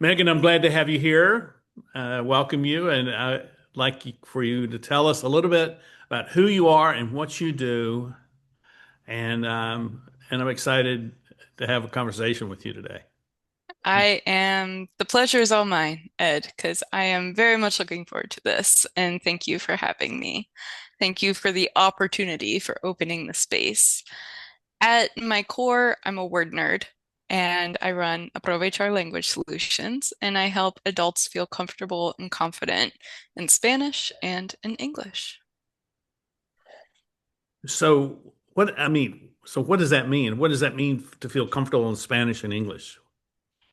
Megan, I'm glad to have you here. Welcome you, and I'd like for you to tell us a little bit about who you are and what you do. And I'm excited to have a conversation with you today. The pleasure is all mine, Ed, because I am very much looking forward to this. And thank you for having me. Thank you for the opportunity for opening the space. At my core, I'm a word nerd, and I run Aprovechar Language Solutions, and I help adults feel comfortable and confident in Spanish and in English. So what does that mean? What does that mean to feel comfortable in Spanish and English?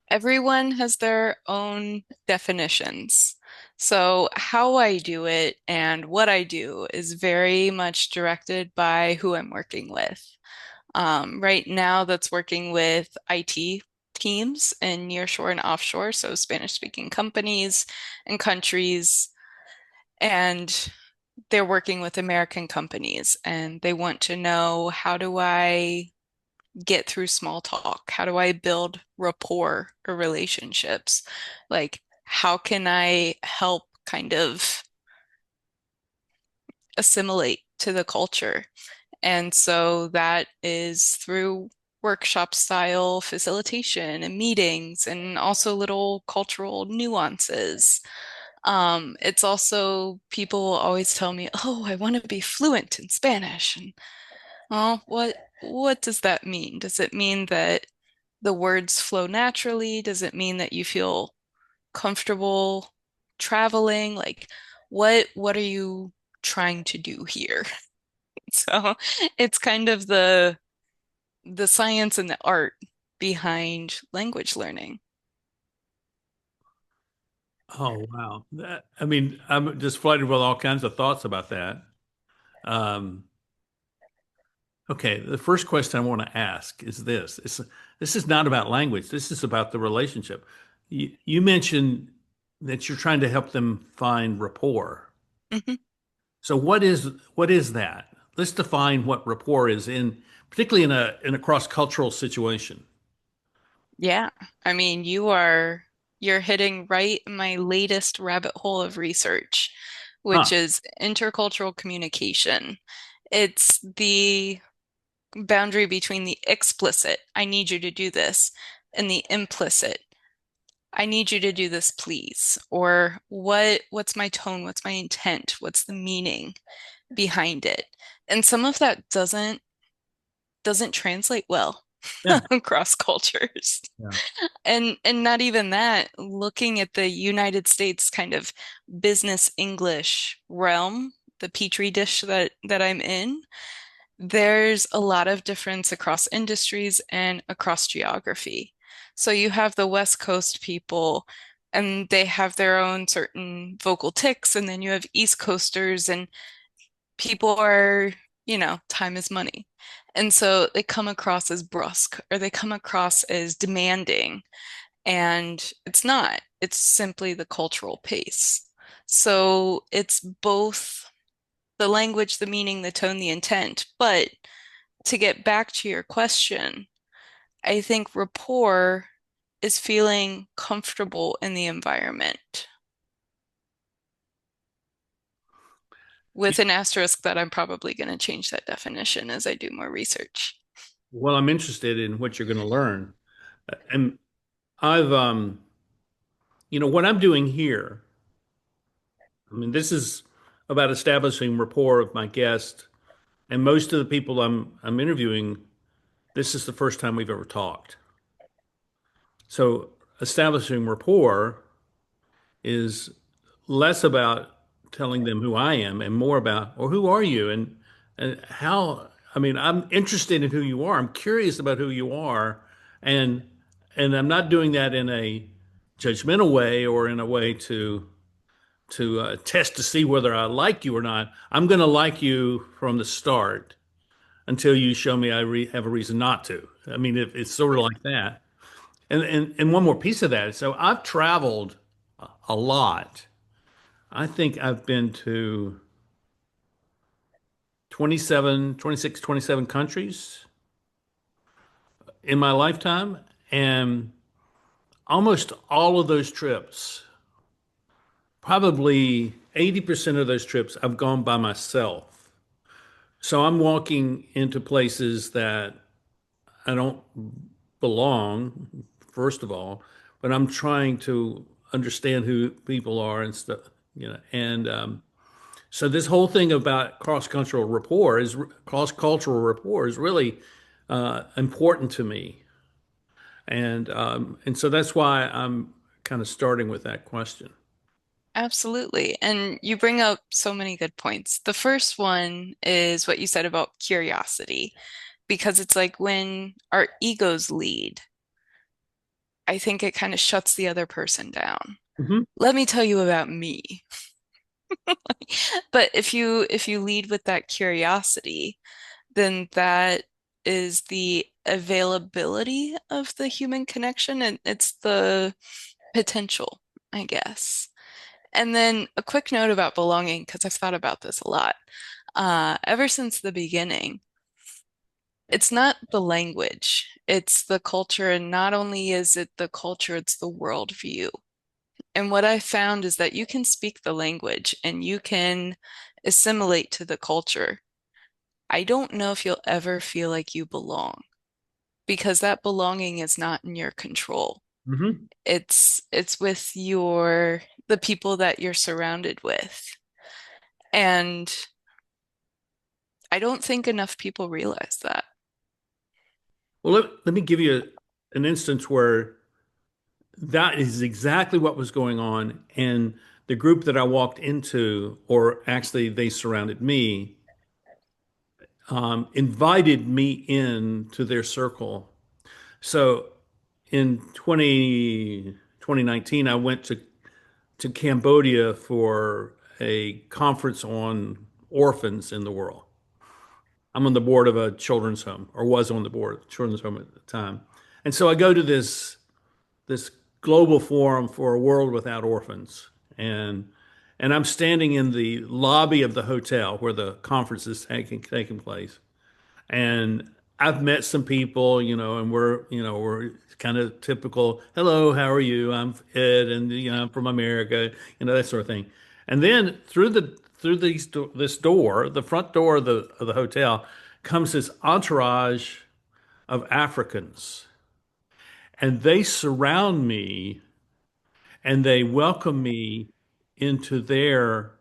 Everyone has their own definitions. So, how I do it and what I do is very much directed by who I'm working with. Right now, that's working with IT teams in nearshore and offshore, so Spanish-speaking companies and countries, and they're working with American companies, and they want to know, how do I get through small talk? How do I build rapport or relationships? Like, how can I help kind of assimilate to the culture? And so that is through workshop style facilitation and meetings and also little cultural nuances. It's also people always tell me, "Oh, I want to be fluent in Spanish." And oh, what does that mean? Does it mean that the words flow naturally? Does it mean that you feel comfortable traveling? Like, what are you trying to do here? So it's kind of the science and the art behind language learning. Oh, wow. I'm just flooded with all kinds of thoughts about that. Um, Okay, the first question I want to ask is this. This is not about language. This is about the relationship. You mentioned that you're trying to help them find rapport. Mhm. So what is that? Let's define what rapport is particularly in a cross-cultural situation. Yeah. I mean, you're hitting right in my latest rabbit hole of research, which Huh. is intercultural communication. It's the boundary between the explicit, I need you to do this, and the implicit, I need you to do this, please. Or what's my tone? What's my intent? What's the meaning behind it? And some of that doesn't translate well Yeah. across cultures. Yeah. And not even that, looking at the United States kind of business English realm, the petri dish that I'm in, there's a lot of difference across industries and across geography. So you have the West Coast people, and they have their own certain vocal tics, and then you have East Coasters, and people are, time is money. And so they come across as brusque or they come across as demanding, and it's not. It's simply the cultural pace. So it's both the language, the meaning, the tone, the intent. But to get back to your question, I think rapport is feeling comfortable in the environment, with an asterisk that I'm probably going to change that definition as I do more research. Well, I'm interested in what you're going to learn. And I've what I'm doing here, this is about establishing rapport with my guest. And most of the people I'm interviewing, this is the first time we've ever talked. So establishing rapport is less about telling them who I am and more about, or who are you and how, I'm interested in who you are. I'm curious about who you are and and I'm not doing that in a judgmental way or in a way to test to see whether I like you or not. I'm going to like you from the start until you show me have a reason not to. It's sort of like that. And one more piece of that. So I've traveled a lot. I think I've been to 27, 26, 27 countries in my lifetime. And almost all of those trips, probably 80% of those trips, I've gone by myself. So I'm walking into places that I don't belong, first of all, but I'm trying to understand who people are and stuff, And so this whole thing about cross-cultural rapport is really important to me, and so that's why I'm kind of starting with that question. Absolutely. And you bring up so many good points. The first one is what you said about curiosity, because it's like when our egos lead, I think it kind of shuts the other person down. Hmm. Let me tell you about me. But if you lead with that curiosity, then that is the availability of the human connection, and it's the potential, I guess. And then a quick note about belonging, because I've thought about this a lot. Ever since the beginning, it's not the language, it's the culture. And not only is it the culture, it's the worldview. And what I found is that you can speak the language and you can assimilate to the culture. I don't know if you'll ever feel like you belong because that belonging is not in your control. Hmm. It's with the people that you're surrounded with. And I don't think enough people realize that. Well, let me give you an instance where that is exactly what was going on. And the group that I walked into, or actually they surrounded me, invited me in to their circle. So in 2019, I went to Cambodia for a conference on orphans in the world. I'm on the board of a children's home, or was on the board of a children's home at the time. And so I go to this global forum for a world without orphans. And and I'm standing in the lobby of the hotel where the conference is taking place. And I've met some people, and we're kind of typical, hello, how are you? I'm Ed, and I'm from America, that sort of thing. And then this door, the front door of the hotel, comes this entourage of Africans, and they surround me and they welcome me into their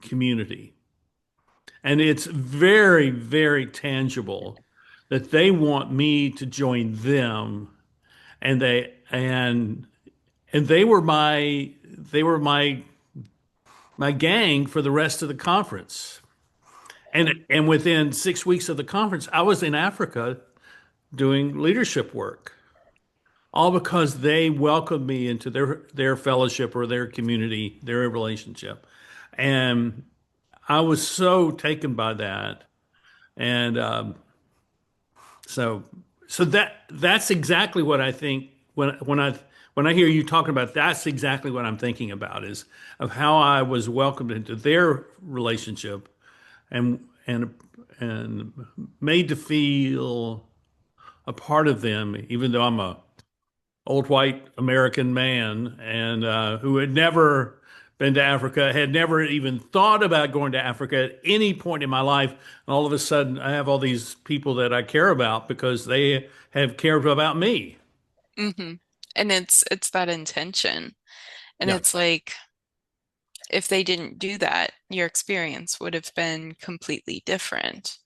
community. And it's very, very tangible that they want me to join them. And they were my gang for the rest of the conference. And within 6 weeks of the conference, I was in Africa doing leadership work, all because they welcomed me into their fellowship or their community, their relationship. And I was so taken by that. And so that's exactly what I think when I hear you talking about, that's exactly what I'm thinking about, is of how I was welcomed into their relationship and and made to feel a part of them, even though I'm a old white American man and who had never been to Africa, had never even thought about going to Africa at any point in my life. And all of a sudden, I have all these people that I care about because they have cared about me. Hmm. And it's that intention. And Yeah, it's like if they didn't do that, your experience would have been completely different.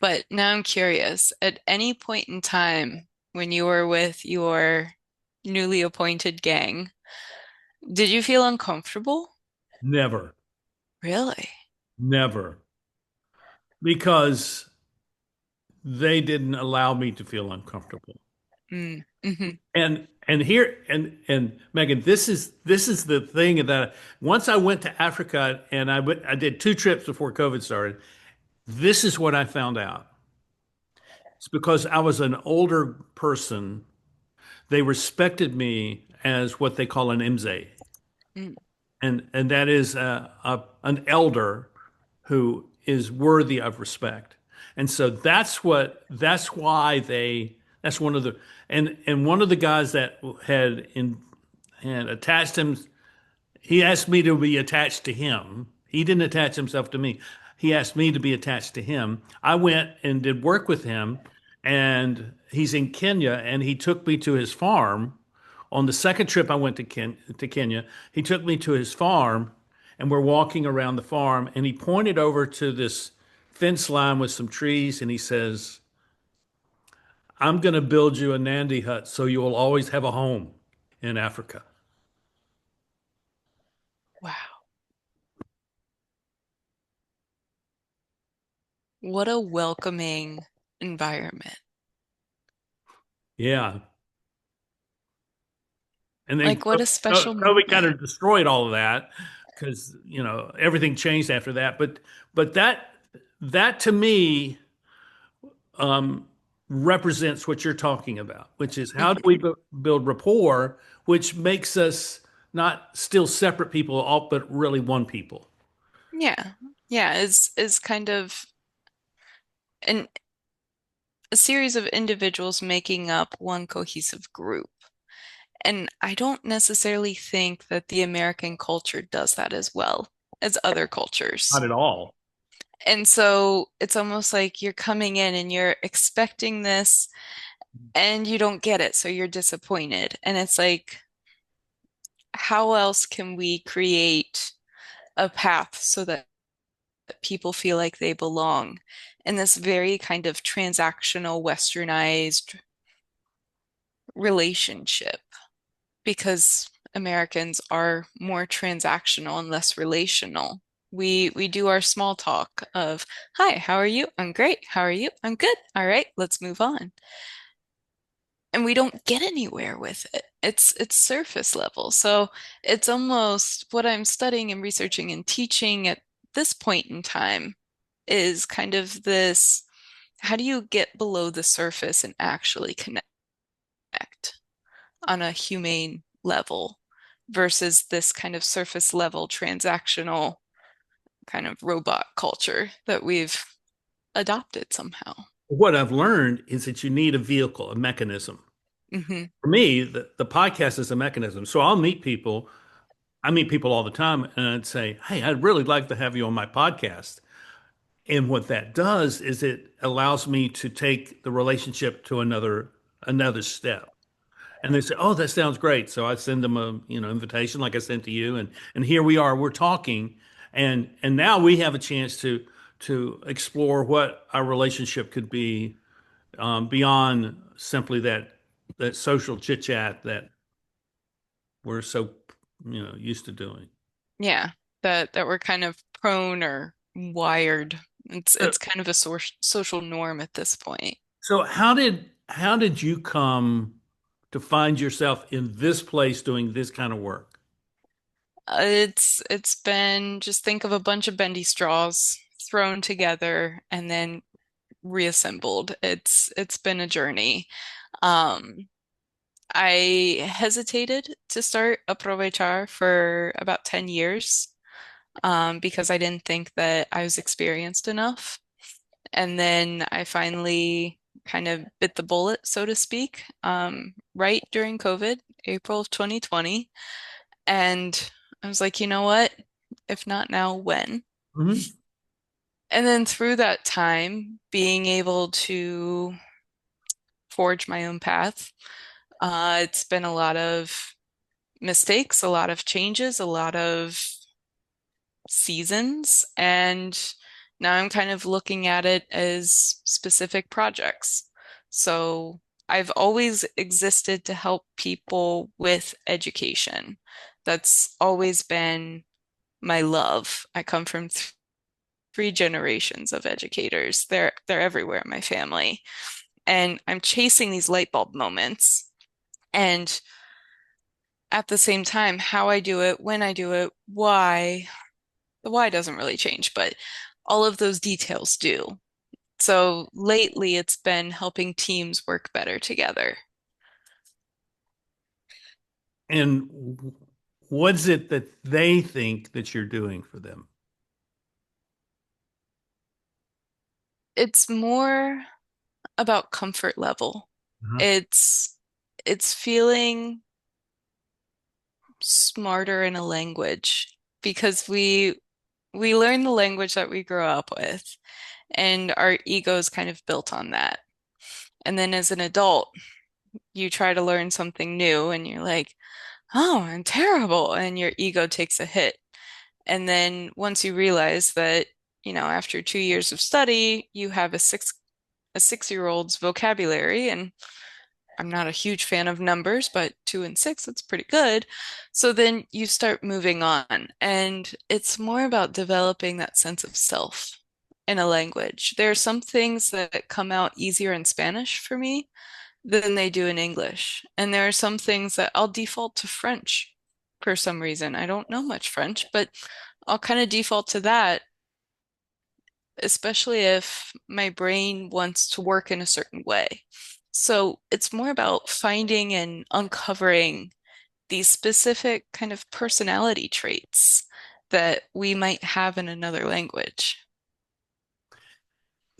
But now I'm curious, at any point in time when you were with your newly appointed gang, did you feel uncomfortable? never, Really? never, because they didn't allow me to feel uncomfortable. Mm, hmm. And Megan, this is the thing that once I went to Africa and I did 2 trips before COVID started. This is what I found out. It's because I was an older person. They respected me as what they call an MZ, Mm, and that is an elder who is worthy of respect. And so that's why That's one of the and one of the guys that had attached him. He asked me to be attached to him. He didn't attach himself to me. He asked me to be attached to him. I went and did work with him, and he's in Kenya, and he took me to his farm. On the second trip I went to Kenya, he took me to his farm, and we're walking around the farm, and he pointed over to this fence line with some trees, and he says, "I'm going to build you a Nandi hut so you will always have a home in Africa." Wow. What a welcoming environment. Yeah. And then Like, what a special COVID kind moment. of destroyed all of that because, everything changed after that. But that to me um, represents what you're talking about, which is how do we Mhm. build rapport, which makes us not still separate people, all but really one people. Yeah. Yeah, is kind of an a series of individuals making up one cohesive group. And I don't necessarily think that the American culture does that as well as other Not cultures. at all. And so it's almost like you're coming in and you're expecting this and you don't get it, so you're disappointed. And it's like, how else can we create a path so that people feel like they belong in this very kind of transactional, westernized relationship? Because Americans are more transactional and less relational. We do our small talk of, "Hi, how are you? I'm great. How are you? I'm good. All right, let's move on." And we don't get anywhere with it. It's surface level. So it's almost what I'm studying and researching and teaching at this point in time is kind of this, how do you get below the surface and actually connect on a humane level versus this kind of surface level transactional kind of robot culture that we've adopted somehow. What I've learned is that you need a vehicle, a mechanism. Hmm. For me, the podcast is a mechanism. So I'll meet people. I meet people all the time, and I'd say, "Hey, I'd really like to have you on my podcast." And what that does is it allows me to take the relationship to another step. And they say, "Oh, that sounds great." So I send them a, invitation like I sent to you, and here we are, we're talking, and now we have a chance to explore what our relationship could be beyond simply that social chit chat that we're so, used to doing. Yeah, that we're kind of prone or wired. So, It's kind of a social norm at this point. so how did you come to find yourself in this place doing this kind of work? It's been, just think of a bunch of bendy straws thrown together and then reassembled. It's been a journey. Um, I hesitated to start Aprovechar for about 10 years because I didn't think that I was experienced enough. And then I finally kind of bit the bullet, so to speak, right during COVID, April of 2020. And I was like, you know what? If not now, when? Mhm. And then through that time, being able to forge my own path, it's been a lot of mistakes, a lot of changes, a lot of seasons, and now I'm kind of looking at it as specific projects. So I've always existed to help people with education. That's always been my love. I come from three generations of educators. They're everywhere in my family. And I'm chasing these light bulb moments. And at the same time, how I do it, when I do it, why, the why doesn't really change, but all of those details do. So lately, it's been helping teams work better together. And what's it that they think that you're doing for them? It's more about comfort level. Uh-huh. It's it's feeling smarter in a language because we learn the language that we grow up with, and our ego is kind of built on that. And then as an adult, you try to learn something new and you're like, oh, I'm terrible. And your ego takes a hit. And then once you realize that, after 2 years of study, you have a 6-year-old's vocabulary, and I'm not a huge fan of numbers, but 2 and 6, that's pretty good. So then you start moving on, and it's more about developing that sense of self in a language. There are some things that come out easier in Spanish for me than they do in English. And there are some things that I'll default to French for some reason. I don't know much French, but I'll kind of default to that, especially if my brain wants to work in a certain way. So it's more about finding and uncovering these specific kind of personality traits that we might have in another language.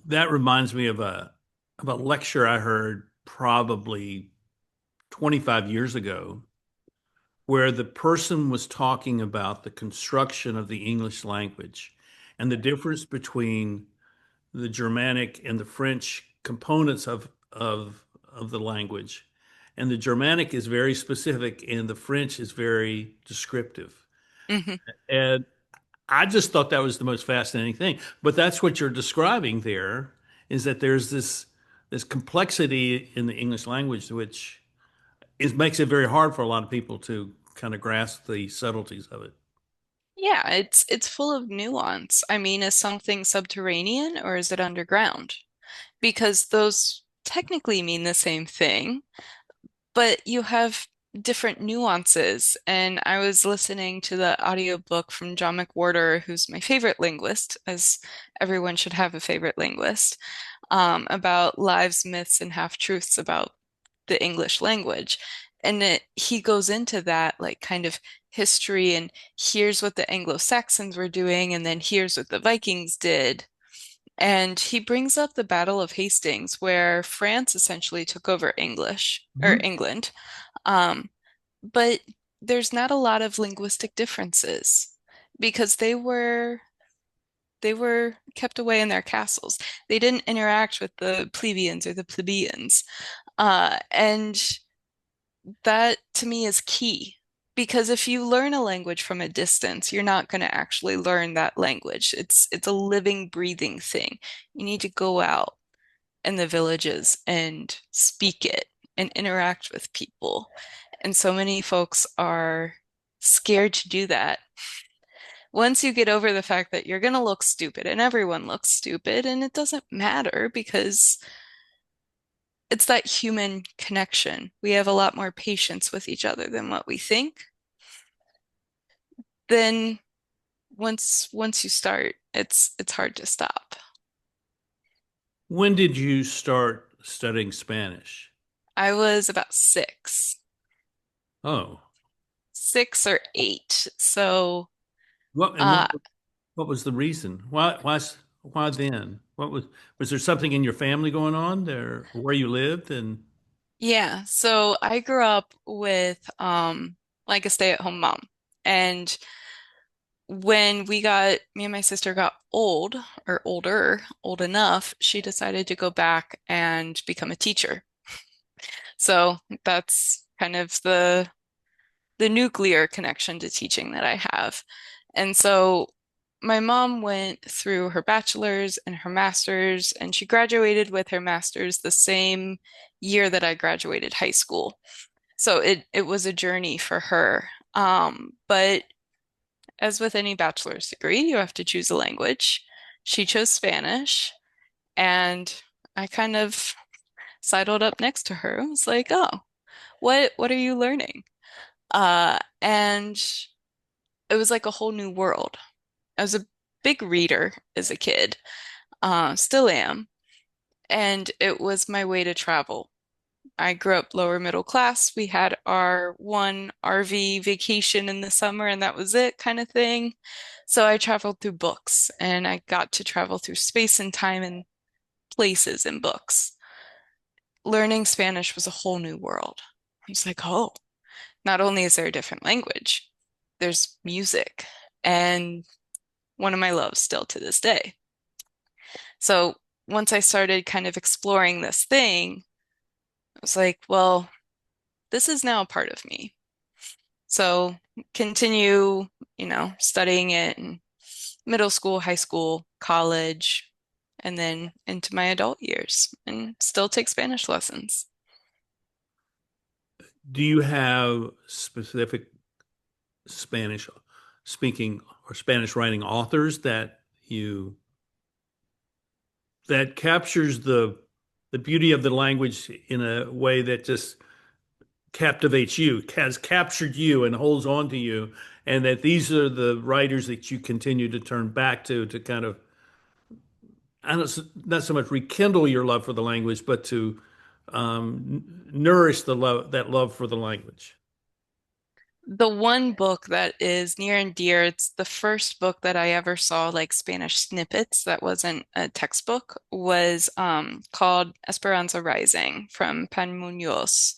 That reminds me of a lecture I heard probably 25 years ago, where the person was talking about the construction of the English language and the difference between the Germanic and the French components of the language. And the Germanic is very specific and the French is very descriptive. Hmm. And I just thought that was the most fascinating thing. But that's what you're describing there, is that there's this complexity in the English language, which makes it very hard for a lot of people to kind of grasp the subtleties of it. Yeah, it's full of nuance. I mean, is something subterranean or is it underground? Because those technically mean the same thing, but you have different nuances. And I was listening to the audiobook from John McWhorter, who's my favorite linguist, as everyone should have a favorite linguist, about lies, myths, and half-truths about the English language. And he goes into that like kind of history, and here's what the Anglo-Saxons were doing, and then here's what the Vikings did. And he brings up the Battle of Hastings, where France essentially took over English or Mhm. England. Um, but there's not a lot of linguistic differences because they were kept away in their castles. They didn't interact with the plebeians or the plebeians. And that to me is key because if you learn a language from a distance, you're not going to actually learn that language. It's a living, breathing thing. You need to go out in the villages and speak it and interact with people. And so many folks are scared to do that. Once you get over the fact that you're going to look stupid and everyone looks stupid, and it doesn't matter because it's that human connection. We have a lot more patience with each other than what we think. Then once you start, it's hard to stop. When did you start studying Spanish? I was about six, Oh, 6 or 8. So what and uh what was the reason? Why then? Was there something in your family going on there where you lived? And yeah, so I grew up with like a stay-at-home mom. And when me and my sister got old or older, old enough, she decided to go back and become a teacher. So that's kind of the nuclear connection to teaching that I have. And so my mom went through her bachelor's and her master's, and she graduated with her master's the same year that I graduated high school. So it was a journey for her. But as with any bachelor's degree, you have to choose a language. She chose Spanish, and I kind of sidled up next to her. I was like, "Oh, what are you learning?" And it was like a whole new world. I was a big reader as a kid, still am, and it was my way to travel. I grew up lower middle class. We had our one RV vacation in the summer, and that was it, kind of thing. So I traveled through books, and I got to travel through space and time and places in books. learning Spanish was a whole new world. I was like, oh, not only is there a different language, there's music, and one of my loves still to this day. So once I started kind of exploring this thing, I was like, well, this is now a part of me. So continue, studying it in middle school, high school, college, and then into my adult years, and still take Spanish lessons. Do you have specific Spanish speaking or Spanish writing authors you that captures the beauty of the language in a way that just captivates you, has captured you and holds on to you, and that these are the writers that you continue to turn back to kind of, I don't, not so much rekindle your love for the language, but to nourish that love for the language. The one book that is near and dear, it's the first book that I ever saw like Spanish snippets that wasn't a textbook, was called Esperanza Rising from Pan Munoz.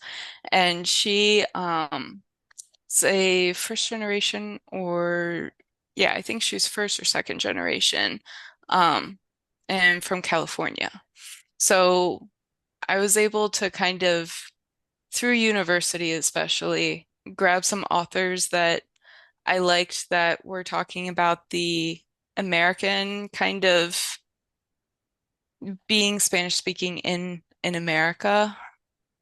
And she is a first generation, or yeah, I think she's first or second generation, um, and from California. So I was able to kind of, through university especially, grab some authors that I liked that were talking about the American kind of being Spanish speaking in America.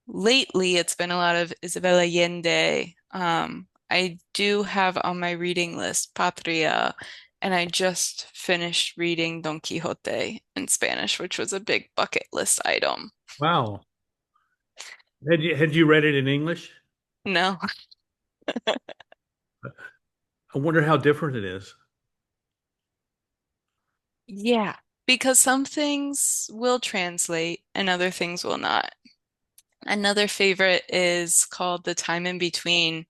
Lately, it's been a lot of Isabel Allende. I do have on my reading list Patria, and I just finished reading Don Quixote in Spanish, which was a big bucket list item. Wow. Had you read it in English? No. I wonder how different it is. Yeah, because some things will translate and other things will not. Another favorite is called The Time in Between,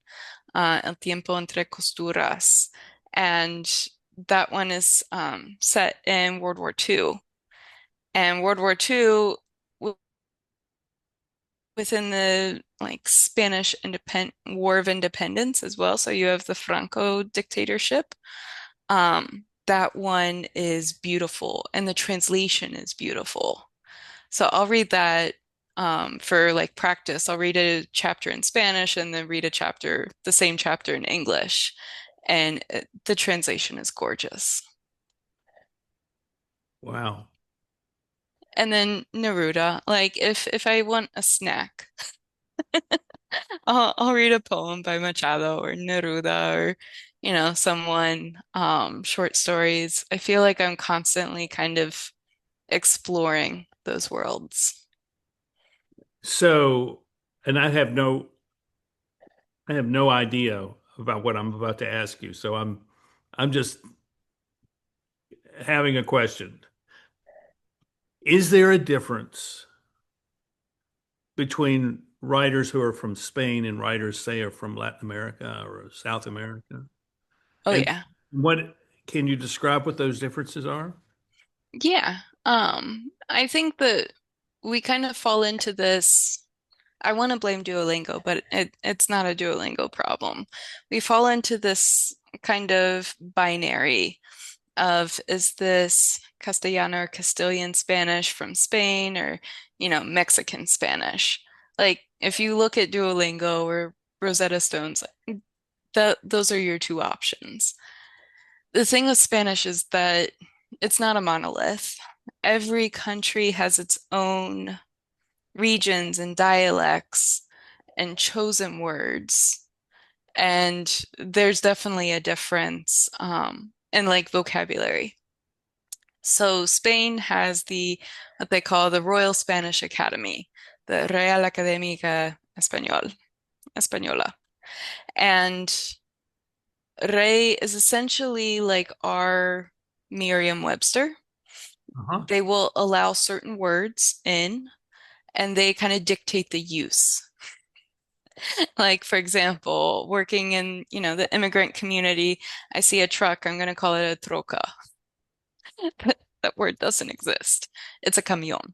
El Tiempo entre Costuras. And that one is set in World War II. And World War II, within the like Spanish independent War of Independence as well. So you have the Franco dictatorship. That one is beautiful, and the translation is beautiful. So I'll read that for like practice. I'll read a chapter in Spanish and then read the same chapter in English. And the translation is gorgeous. Wow. And then Neruda, like if I want a snack, I'll read a poem by Machado or Neruda or someone short stories. I feel like I'm constantly kind of exploring those worlds. So, and I have no idea about what I'm about to ask you. So I'm just having a question. Is there a difference between writers who are from Spain and writers, say, are from Latin America or South America? Oh And yeah. what can you describe what those differences are? Yeah. I think that we kind of fall into this. I want to blame Duolingo, but it's not a Duolingo problem. We fall into this kind of binary of, is this Castellano or Castilian Spanish from Spain, or, Mexican Spanish? Like if you look at Duolingo or Rosetta Stones, those are your two options. The thing with Spanish is that it's not a monolith. Every country has its own regions and dialects and chosen words. And there's definitely a difference in like vocabulary. So Spain has what they call the Royal Spanish Academy, the Real Académica Española. And Rey is essentially like our Merriam-Webster. Uh-huh. They will allow certain words in, and they kind of dictate the use. Like, for example, working in, the immigrant community, I see a truck, I'm going to call it a troca. That word doesn't exist. It's a camión.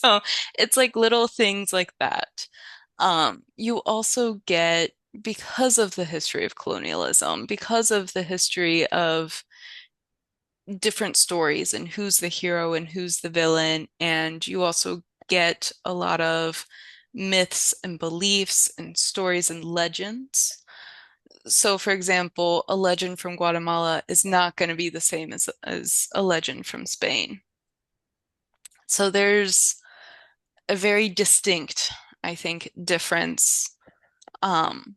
So it's like little things like that. You also get, because of the history of colonialism, because of the history of different stories and who's the hero and who's the villain, and you also get a lot of myths and beliefs and stories and legends. So, for example, a legend from Guatemala is not going to be the same as a legend from Spain. So there's a very distinct, I think, difference um,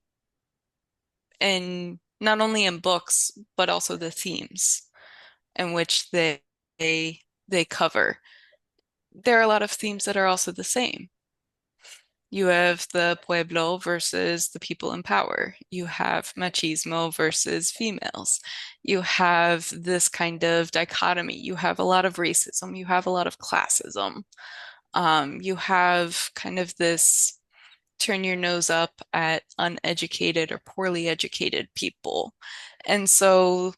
in not only in books, but also the themes in which they they cover. There are a lot of themes that are also the same. You have the pueblo versus the people in power. You have machismo versus females. You have this kind of dichotomy. You have a lot of racism. You have a lot of classism. You have kind of this turn your nose up at uneducated or poorly educated people. And so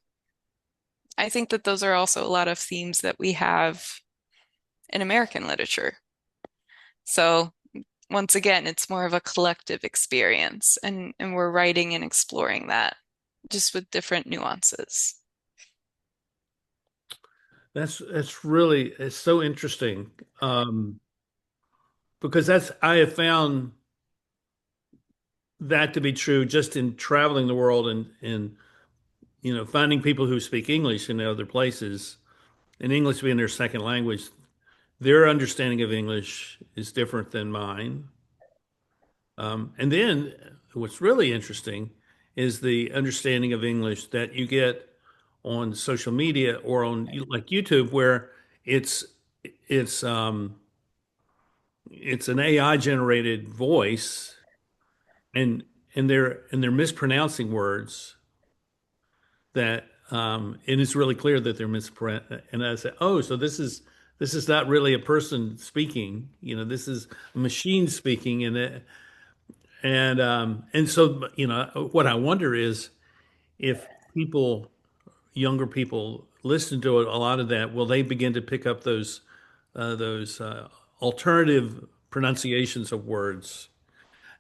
I think that those are also a lot of themes that we have in American literature. So once again, it's more of a collective experience, and we're writing and exploring that just with different nuances. That's really it's so interesting because that's I have found that to be true just in traveling the world and finding people who speak English in other places and English being their second language. Their understanding of English is different than mine. And then what's really interesting is the understanding of English that you get on social media or on like YouTube, where it's it's um, it's an AI generated voice, and they're mispronouncing words that and it's really clear that they're mispronouncing. And I said, oh, so this is not really a person speaking. This is a machine speaking, and so what I wonder is if people, younger people, listen to a lot of that, will they begin to pick up those alternative pronunciations of words,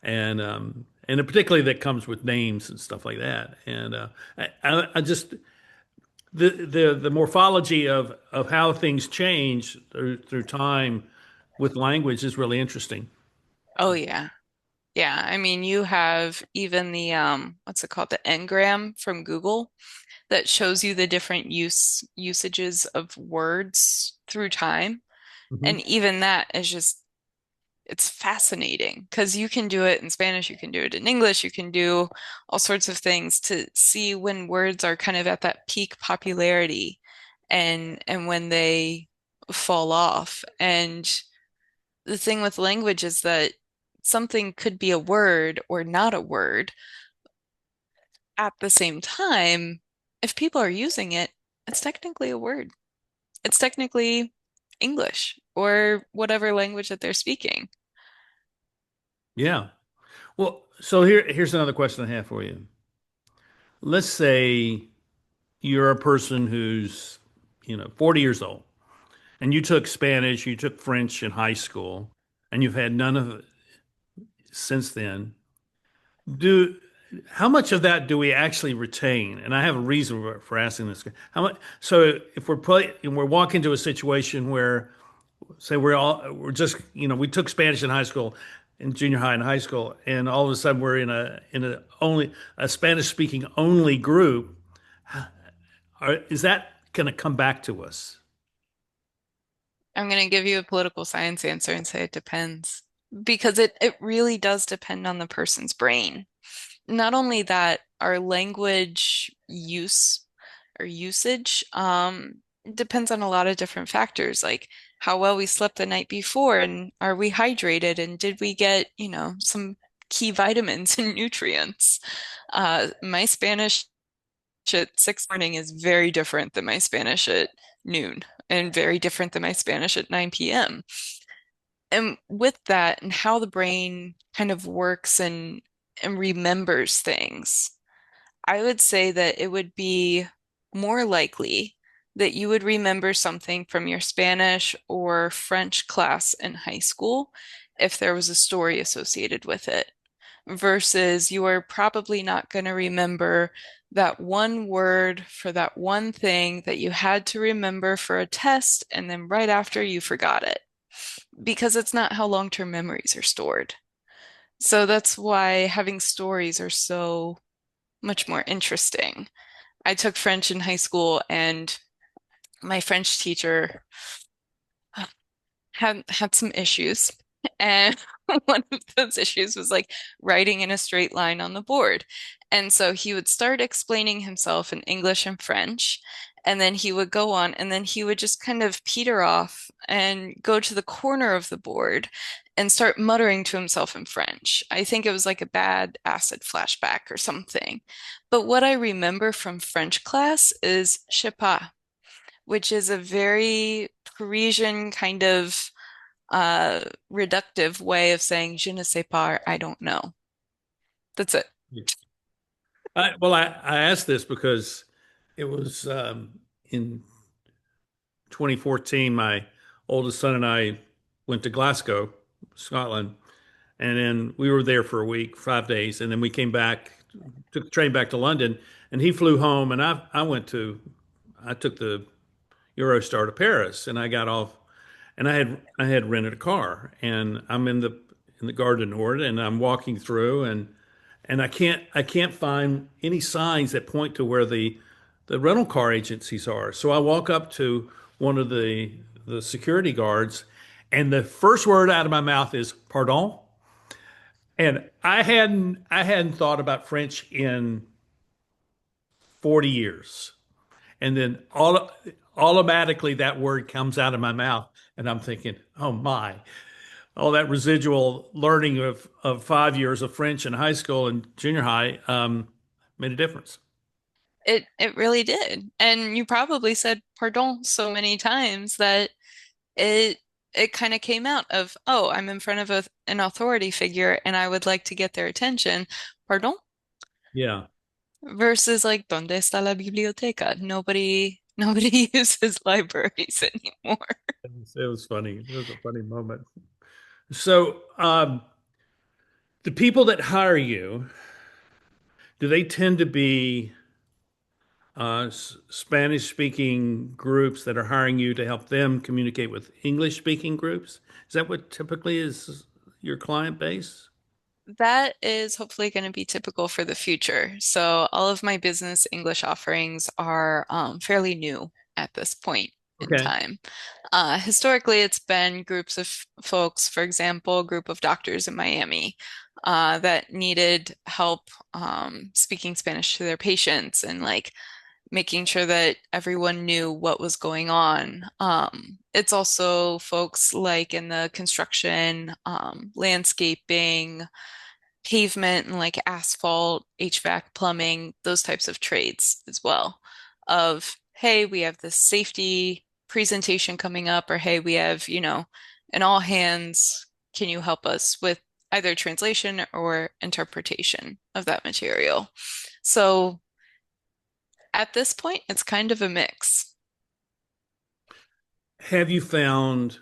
and particularly that comes with names and stuff like that. And I just the morphology of how things change through time with language is really interesting. Oh yeah. Yeah, I mean you have even the what's it called? The engram from Google that shows you the different usages of words through time. Mhm. And even that is just it's fascinating because you can do it in Spanish, you can do it in English, you can do all sorts of things to see when words are kind of at that peak popularity and when they fall off. And the thing with language is that something could be a word or not a word at the same time. If people are using it, it's technically a word. It's technically English or whatever language that they're speaking. Yeah. Well, so here's another question I have for you. Let's say you're a person who's 40 years old, and you took Spanish, you took French in high school, and you've had none of it since then. Do How much of that do we actually retain? And I have a reason for asking this. How much? So if we're walking into a situation where, say, we're just we took Spanish in high school, in junior high and high school, and all of a sudden we're in a only a Spanish speaking only group. Is that going to come back to us? I'm going to give you a political science answer and say it depends because it really does depend on the person's brain. Not only that, our language use or usage depends on a lot of different factors, like how well we slept the night before and are we hydrated and did we get, some key vitamins and nutrients. My Spanish at 6 morning is very different than my Spanish at noon and very different than my Spanish at 9 p.m. And with that and how the brain kind of works and remembers things, I would say that it would be more likely that you would remember something from your Spanish or French class in high school if there was a story associated with it, versus you are probably not going to remember that one word for that one thing that you had to remember for a test, and then right after you forgot it, because it's not how long-term memories are stored. So that's why having stories are so much more interesting. I took French in high school, and my French teacher had some issues. And one of those issues was like writing in a straight line on the board. And so he would start explaining himself in English and French, and then he would go on, and then he would just kind of peter off and go to the corner of the board and start muttering to himself in French. I think it was like a bad acid flashback or something. But what I remember from French class is je sais pas, which is a very Parisian kind of uh, reductive way of saying je ne sais pas, I don't know. That's it. I asked this because it was in 2014, my oldest son and I went to Glasgow, Scotland, and then we were there for a week, 5 days, and then we came back, took the train back to London, and he flew home, and I took the Eurostar to Paris, and I got off, and I had rented a car, and I'm in the Gare du Nord, and I'm walking through, and I can't find any signs that point to where the rental car agencies are. So I walk up to one of the security guards, and the first word out of my mouth is "pardon." And I hadn't thought about French in 40 years. And then automatically that word comes out of my mouth, and I'm thinking, oh my, all that residual learning of 5 years of French in high school and junior high made a difference. It really did. And you probably said pardon so many times that it it kind of came out of, oh, I'm in front of an authority figure and I would like to get their attention. Pardon? Yeah, Versus like, ¿dónde está la biblioteca? Nobody uses libraries anymore. it was funny. It was a funny moment. So, the people that hire you, do they tend to be Spanish speaking groups that are hiring you to help them communicate with English speaking groups? Is that what typically is your client base? That is hopefully going to be typical for the future. So all of my business English offerings are fairly new at this point in Okay. time. Historically, it's been groups of folks, for example, a group of doctors in Miami that needed help speaking Spanish to their patients and like making sure that everyone knew what was going on. It's also folks like in the construction, landscaping, pavement, and like asphalt, HVAC, plumbing, those types of trades as well. Of, hey, we have this safety presentation coming up, or hey, we have, an all hands, can you help us with either translation or interpretation of that material? So at this point, it's kind of a mix. Have you found,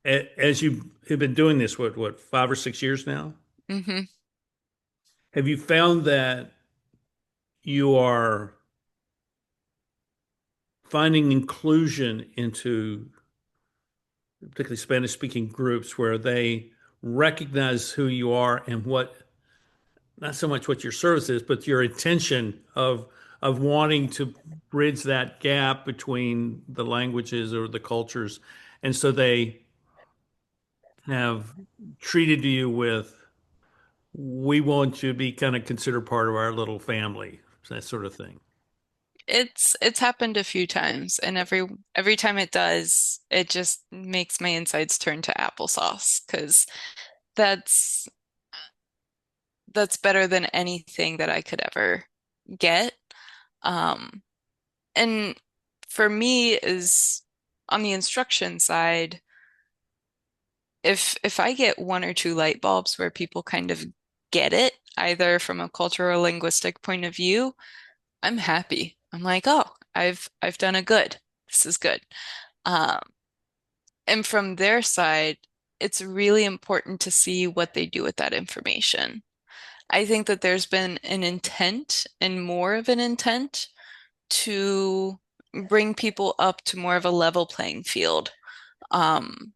as you have been doing this, what, 5 or 6 years now? Hmm. Have you found that you are finding inclusion into particularly Spanish speaking groups where they recognize who you are and what, not so much what your service is, but your intention of wanting to bridge that gap between the languages or the cultures. And so they have treated you with, we want you to be kind of considered part of our little family, that sort of thing. It's happened a few times, and every time it does, it just makes my insides turn to applesauce because that's that's better than anything that I could ever get. Um, and for me is on the instruction side, if I get one or two light bulbs where people kind of get it, either from a cultural linguistic point of view, I'm happy. I'm like, oh, I've done a good. This is good. Um, and from their side, it's really important to see what they do with that information. I think that there's been an intent and more of an intent to bring people up to more of a level playing field, um,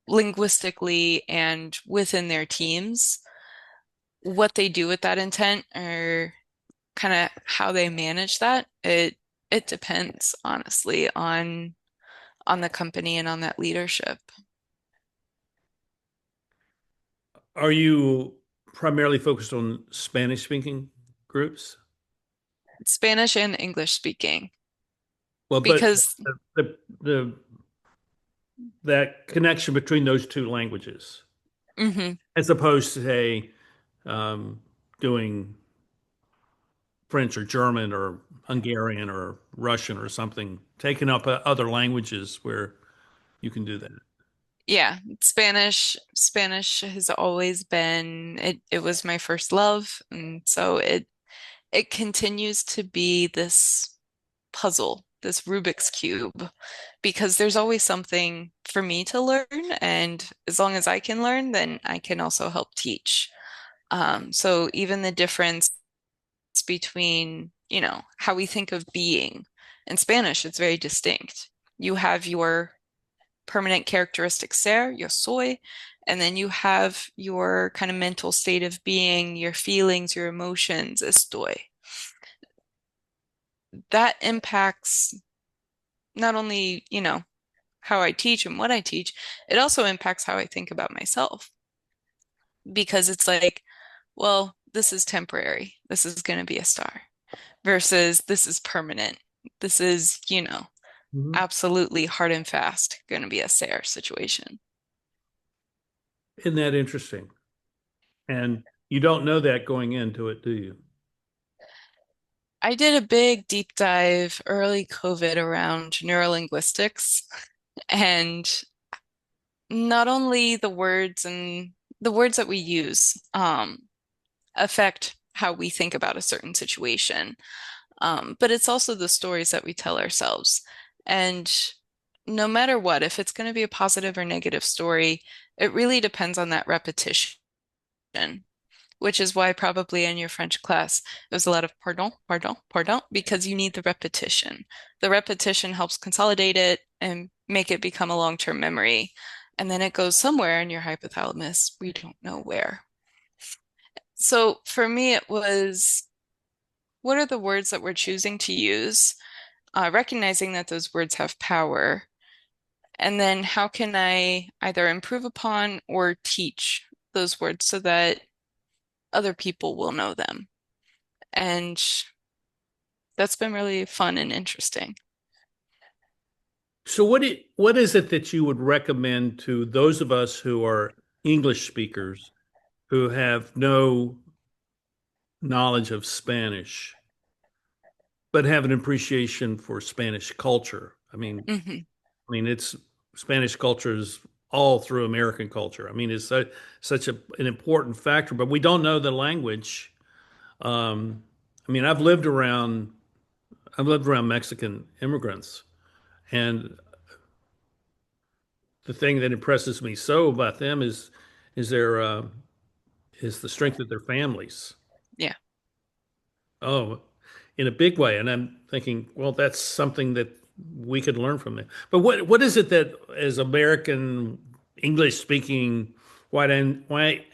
linguistically and within their teams. What they do with that intent or kind of how they manage that, it depends, honestly, on the company and on that leadership. Are you primarily focused on Spanish speaking groups? Spanish and English speaking, Well, but because the that connection between those two languages, mhm, as opposed to say um, doing French or German or Hungarian or Russian or something, taking up other languages where you can do that. yeah, Spanish has always been it was my first love, and so it continues to be this puzzle, this Rubik's Cube, because there's always something for me to learn, and as long as I can learn, then I can also help teach. So even the difference between, how we think of being in Spanish, it's very distinct. You have your permanent characteristic ser, yo soy, and then you have your kind of mental state of being, your feelings, your emotions, estoy. That impacts not only, how I teach and what I teach, it also impacts how I think about myself because it's like, well, this is temporary. This is going to be a star versus this is permanent. This is, Mhm. absolutely hard and fast going to be a Sarah situation. Isn't that interesting? And you don't know that going into it, do you? I did a big deep dive early COVID around neurolinguistics, and not only the words that we use affect how we think about a certain situation, but it's also the stories that we tell ourselves. And no matter what, if it's going to be a positive or negative story, it really depends on that repetition, which is why probably in your French class, there's a lot of pardon, pardon, pardon, because you need the repetition. The repetition helps consolidate it and make it become a long-term memory. And then it goes somewhere in your hypothalamus. We don't know where. So for me, it was what are the words that we're choosing to use, recognizing that those words have power, and then how can I either improve upon or teach those words so that other people will know them? And that's been really fun and interesting. So what is it that you would recommend to those of us who are English speakers who have no knowledge of Spanish, but have an appreciation for Spanish culture? Hmm. I mean, it's Spanish culture is all through American culture. I mean, it's such an important factor, but we don't know the language. I mean, I've lived around Mexican immigrants, and the thing that impresses me so about them is their is the strength of their families. Yeah. Oh, in a big way. And I'm thinking, well, that's something that we could learn from it. But what is it that as American English speaking white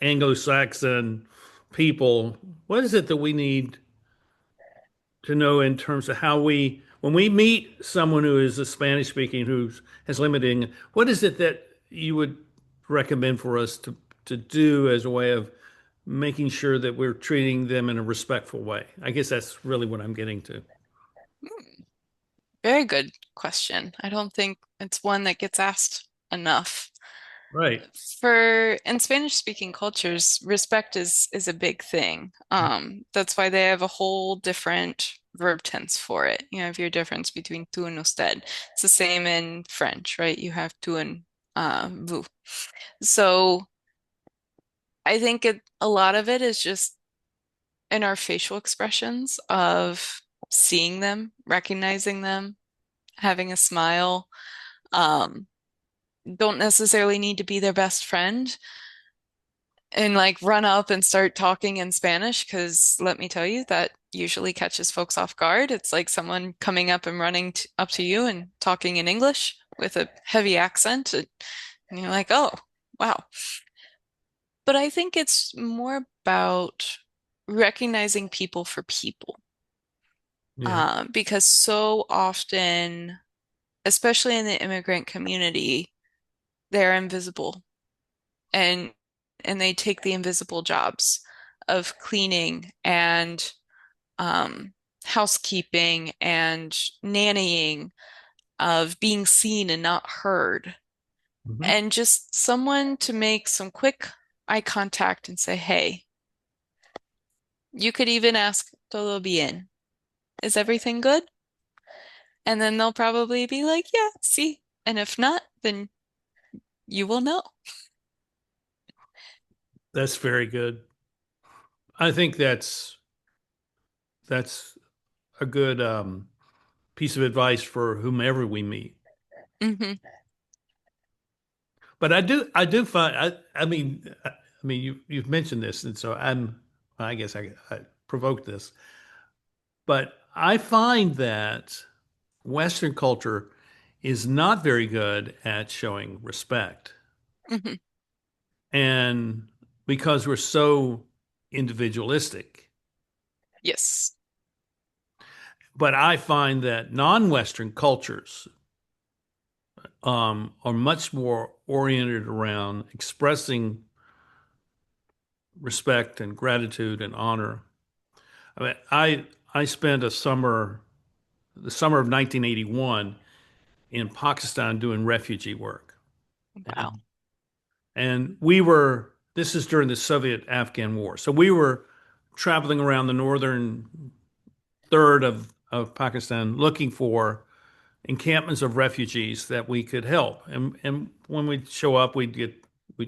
Anglo-Saxon people, what is it that we need to know in terms of how we when we meet someone who is a Spanish speaking who has limiting, what is it that you would recommend for us to do as a way of making sure that we're treating them in a respectful way? I guess that's really what I'm getting to. Hmm. Very good question. I don't think it's one that gets asked enough. Right. For in Spanish speaking cultures, respect is a big thing. That's why they have a whole different verb tense for it. You have your difference between tú and usted. It's the same in French, right? You have tú and vous. So I think a lot of it is just in our facial expressions of seeing them, recognizing them, having a smile. Um, don't necessarily need to be their best friend and like run up and start talking in Spanish because let me tell you, that usually catches folks off guard. It's like someone coming up and running t up to you and talking in English with a heavy accent, and you're like, oh, wow. But I think it's more about recognizing people for people, Yeah. because so often, especially in the immigrant community, they're invisible and they take the invisible jobs of cleaning and um, housekeeping and nannying, of being seen and not heard, Mhm. and just someone to make some quick eye contact and say, "Hey." You could even ask, "Todo bien? Is everything good?" And then they'll probably be like, "Yeah, see." And if not, then you will know. That's very good. I think that's a good piece of advice for whomever we meet. Hmm. But I do find I mean you've mentioned this, and so I guess I provoked this, but I find that Western culture is not very good at showing respect, Hmm. and because we're so individualistic. Yes. But I find that non-Western cultures are much more oriented around expressing respect and gratitude and honor. I mean, I spent the summer of 1981 in Pakistan doing refugee work. Wow. And this is during the Soviet-Afghan War. So we were traveling around the northern third of Pakistan looking for encampments of refugees that we could help. And when we'd show up, we'd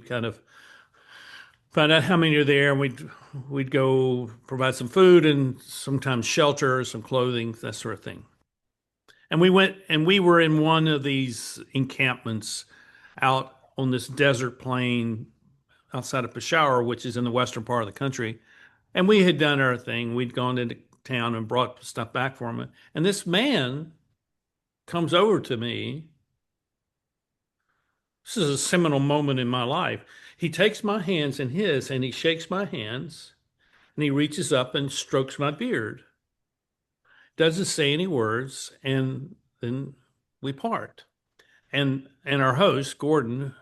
kind of find out how many are there, and we'd go provide some food and sometimes shelter, some clothing, that sort of thing. And we were in one of these encampments out on this desert plain outside of Peshawar, which is in the western part of the country. And we had done our thing. We'd gone into town and brought stuff back for him. And this man comes over to me. This is a seminal moment in my life. He takes my hands in his and he shakes my hands and he reaches up and strokes my beard. Doesn't say any words, and then we part. And our host, Gordon,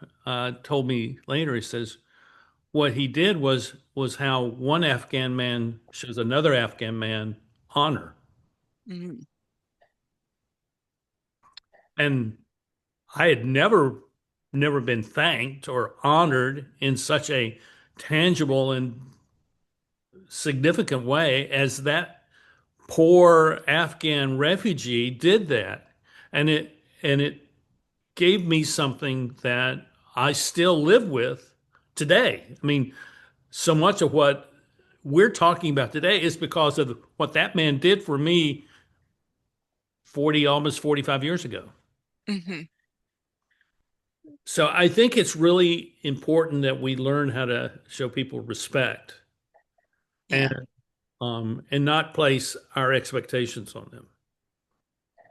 told me later, he says, what he did was how one Afghan man shows another Afghan man honor. Mm. And I had never been thanked or honored in such a tangible and significant way as that poor Afghan refugee did that. And it gave me something that I still live with today. I mean, so much of what we're talking about today is because of what that man did for me 40, almost 45 years ago. Hmm. So I think it's really important that we learn how to show people respect Yeah. and not place our expectations on them.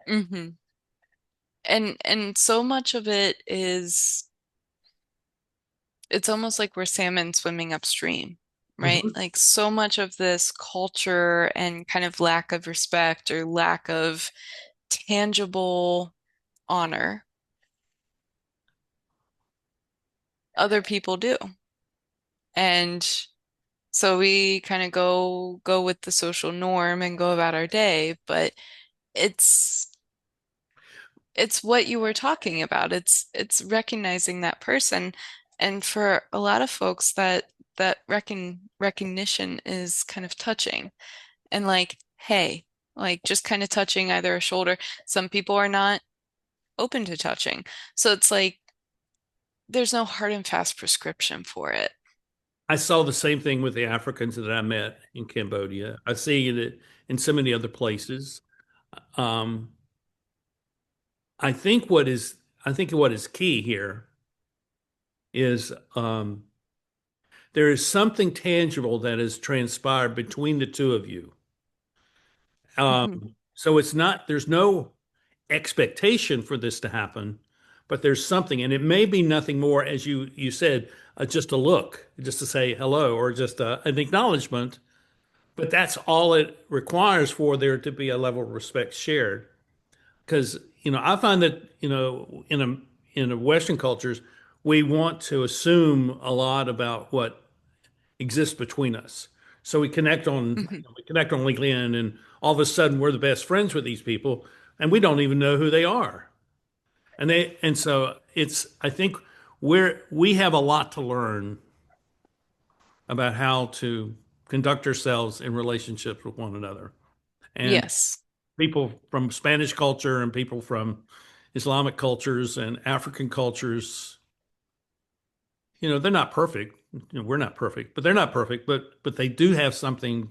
Hmm. And so much of it is, it's almost like we're salmon swimming upstream, right? Mhm. Like so much of this culture and kind of lack of respect or lack of tangible honor, other people do. And so we kind of go with the social norm and go about our day, but it's it's what you were talking about. It's recognizing that person. And for a lot of folks, that recognition is kind of touching and like, hey, like just kind of touching either a shoulder. Some people are not open to touching. So it's like there's no hard and fast prescription for it. I saw the same thing with the Africans that I met in Cambodia. I see it in so many other places. Um, I think what is key here is there is something tangible that has transpired between the two of you. Mhm. So it's not, there's no expectation for this to happen, but there's something, and it may be nothing more, as you said, just a look, just to say hello, or just an acknowledgement. But that's all it requires for there to be a level of respect shared. Because I find that in a Western cultures, we want to assume a lot about what exists between us. So Mhm. we connect on LinkedIn, and all of a sudden we're the best friends with these people, and we don't even know who they are. And so it's I think we have a lot to learn about how to conduct ourselves in relationships with one another. And Yes. people from Spanish culture and people from Islamic cultures and African cultures, they're not perfect. We're not perfect, but they're not perfect, but they do have something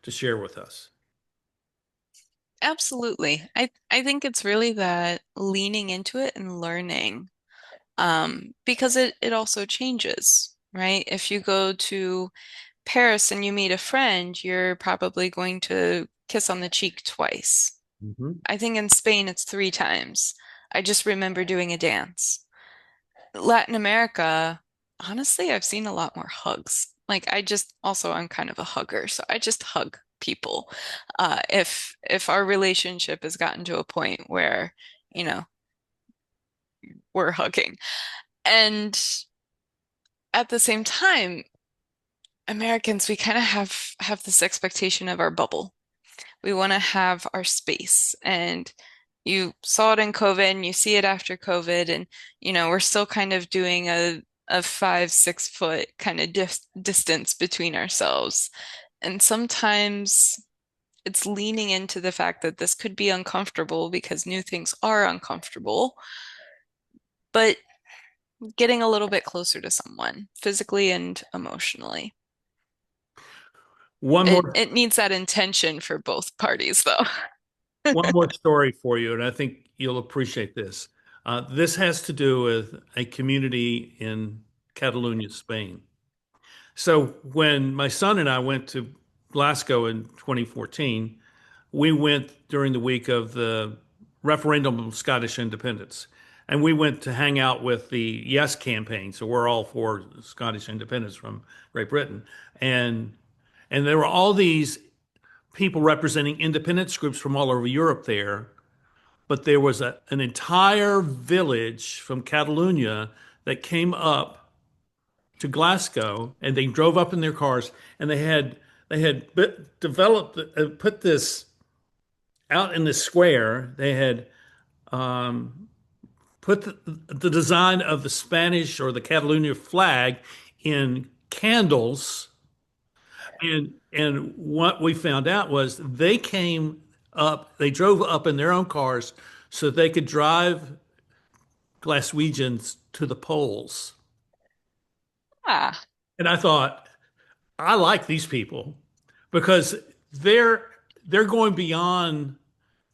to share with us. Absolutely. I think it's really that leaning into it and learning. Because it also changes, right? If you go to Paris and you meet a friend, you're probably going to kiss on the cheek twice. Mhm. I think in Spain it's three times. I just remember doing a dance. Latin America, honestly, I've seen a lot more hugs. Like I just also I'm kind of a hugger, so I just hug people. If our relationship has gotten to a point where, you know, we're hugging. And at the same time, Americans, we kind of have this expectation of our bubble. We want to have our space. And you saw it in COVID and you see it after COVID. And, we're still kind of doing a 5, 6 foot kind of distance between ourselves. And sometimes it's leaning into the fact that this could be uncomfortable because new things are uncomfortable, but getting a little bit closer to someone physically and emotionally. One It more it needs that intention for both parties, though. one more story for you, and I think you'll appreciate this. This has to do with a community in Catalonia, Spain. So when my son and I went to Glasgow in 2014, we went during the week of the referendum of Scottish independence. And we went to hang out with the Yes campaign. So we're all for Scottish independence from Great Britain. And and there were all these people representing independence groups from all over Europe there. But there was an entire village from Catalonia that came up to Glasgow, and they drove up in their cars, and they had developed put this out in the square. They had put the design of the Spanish or the Catalonia flag in candles, and what we found out was they drove up in their own cars so they could drive Glaswegians to the polls. Ah, And I thought, I like these people because they're they're going beyond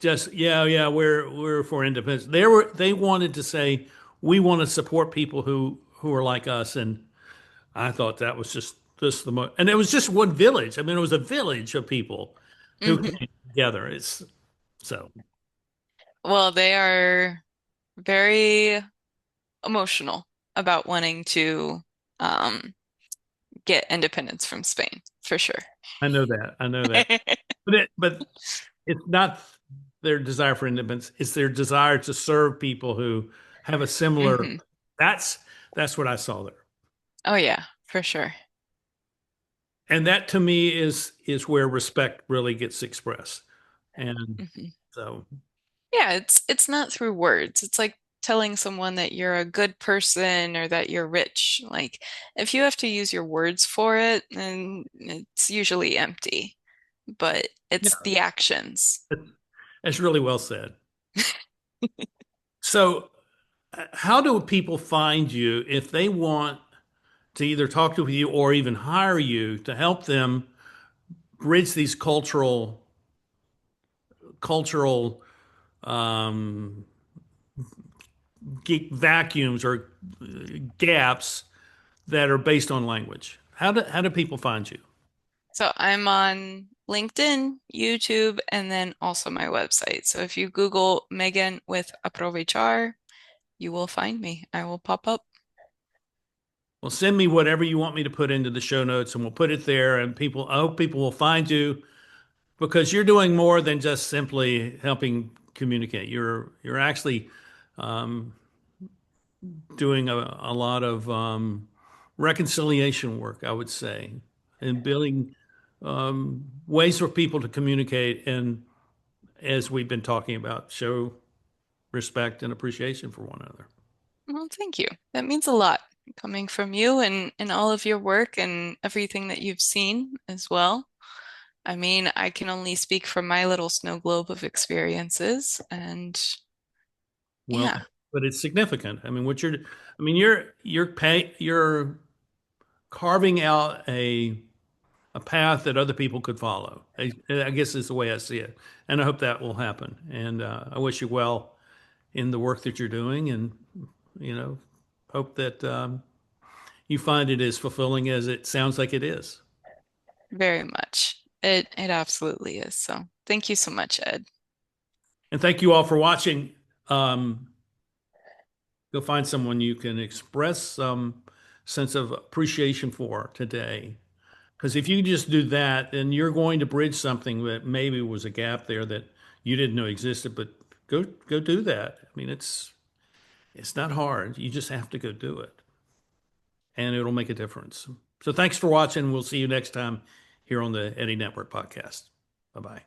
just yeah, we're for independence. They wanted to say we want to support people who are like us, and I thought that was just the most, and it was just one village. I mean, it was a village of people who hmm. came together. It's so Well, they are very emotional about wanting to um, get independence from Spain, for sure. I know that, but it's not their desire for independence. It's their desire to serve people who have a similar. Hmm. That's that's what I saw there, Oh yeah, for sure. and that to me is where respect really gets expressed. And Hmm. so, Yeah, it's not through words. It's like telling someone that you're a good person or that you're rich. Like if you have to use your words for it, then it's usually empty. But yeah, it's the actions. that's really well said. So, how do people find you if they want? to either talk to you or even hire you to help them bridge these cultural um, vacuums or gaps that are based on language. How do people find you? So I'm on LinkedIn, YouTube, and then also my website. So if you Google Megan with Aprovechar, you will find me. I will pop up. Well, send me whatever you want me to put into the show notes, and we'll put it there. And I hope people will find you because you're doing more than just simply helping communicate. You're actually um, doing a lot of reconciliation work, I would say, and building ways for people to communicate and, as we've been talking about, show respect and appreciation for one another. Well, thank you. That means a lot coming from you and all of your work and everything that you've seen as well. I mean, I can only speak from my little snow globe of experiences, and Well, yeah, but it's significant. I mean, you're carving out a path that other people could follow. I guess is the way I see it, and I hope that will happen. And I wish you well in the work that you're doing, and you know, hope that you find it as fulfilling as it sounds like it is. very much. It absolutely is. So thank you so much, Ed. And thank you all for watching. Um, Go find someone you can express some sense of appreciation for today. Because if you just do that, then you're going to bridge something that maybe was a gap there that you didn't know existed. But go do that. I mean, it's not hard. You just have to go do it, and it'll make a difference. So thanks for watching. We'll see you next time here on the Eddie Network podcast. Bye bye.